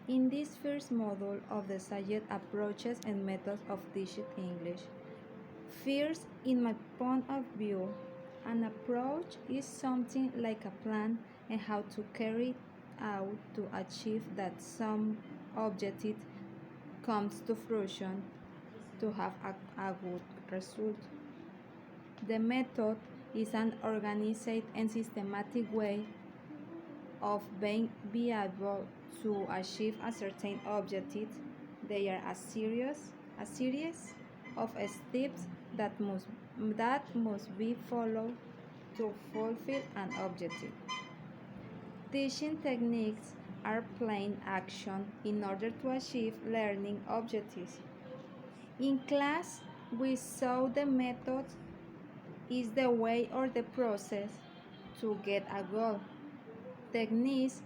In this first module of the subject approaches and methods of teaching English. First, in my point of view, an approach is something like a plan and how to carry it out to achieve that some objective comes to fruition to have a good result. The method is an organized and systematic way of being able to achieve a certain objective. They are a series of steps that must be followed to fulfill an objective. Teaching techniques are plain action in order to achieve learning objectives. In class, we saw the method is the way or the process to get a goal. Techniques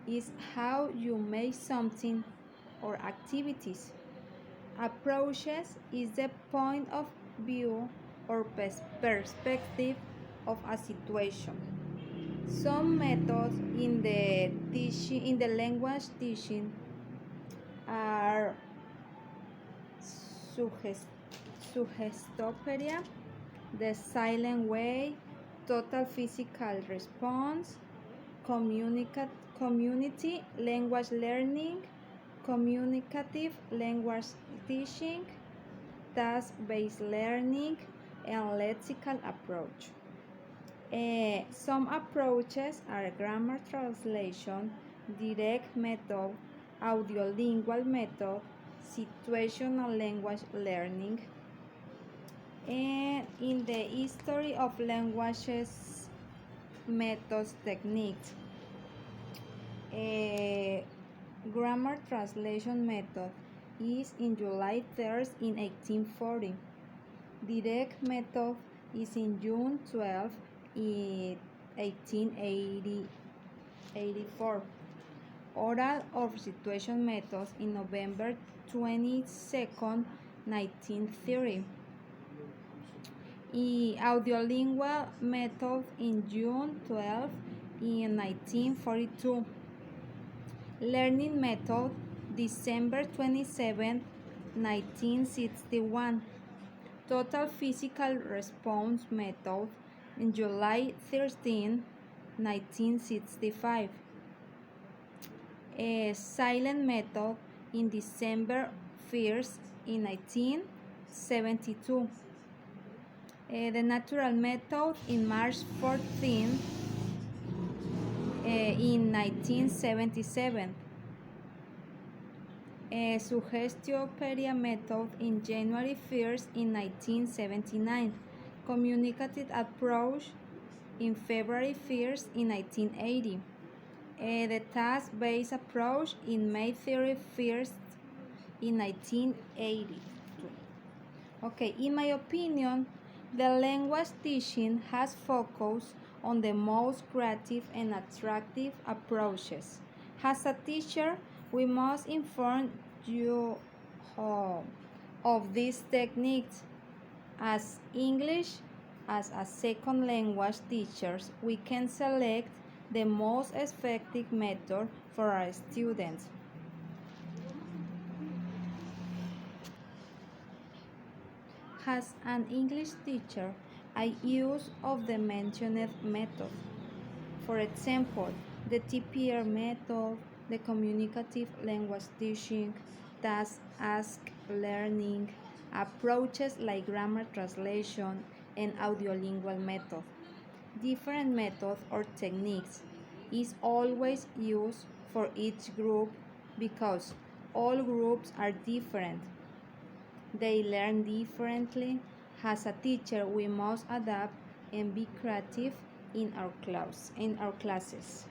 is how you make something or activities. Approaches is the point of view or perspective of a situation. Some methods in the language teaching are suggestopedia, the silent way, total physical response, community language learning, communicative language teaching, task-based learning, and lexical approach. Some approaches are grammar translation, direct method, audiolingual method, situational language learning. And in the history of languages, methods, techniques, grammar translation method is in July 3rd in 1840. Direct method is in June 12 in 1884. Oral or situation methods in November 22nd, 1930. Audiolingual method in June 12 in 1942. Learning method December 27, 1961. Total physical response method in July 13, 1965. Silent method in December 1st in 1972. The natural method in March 14 in 1977. Suggestiopedia method in January 1st in 1979. Communicative approach in February 1st in 1980. The task-based approach in May 31st in 1982. Okay, in my opinion, the language teaching has focused on the most creative and attractive approaches. As a teacher, we must inform you of these techniques. As English as a second language teachers, we can select the most effective method for our students. As an English teacher, I use of the mentioned method. For example, the TPR method, the communicative language teaching, task-ask learning, approaches like grammar translation, and audiolingual method. Different methods or techniques is always used for each group because all groups are different. They learn differently. As a teacher, we must adapt and be creative in our classes.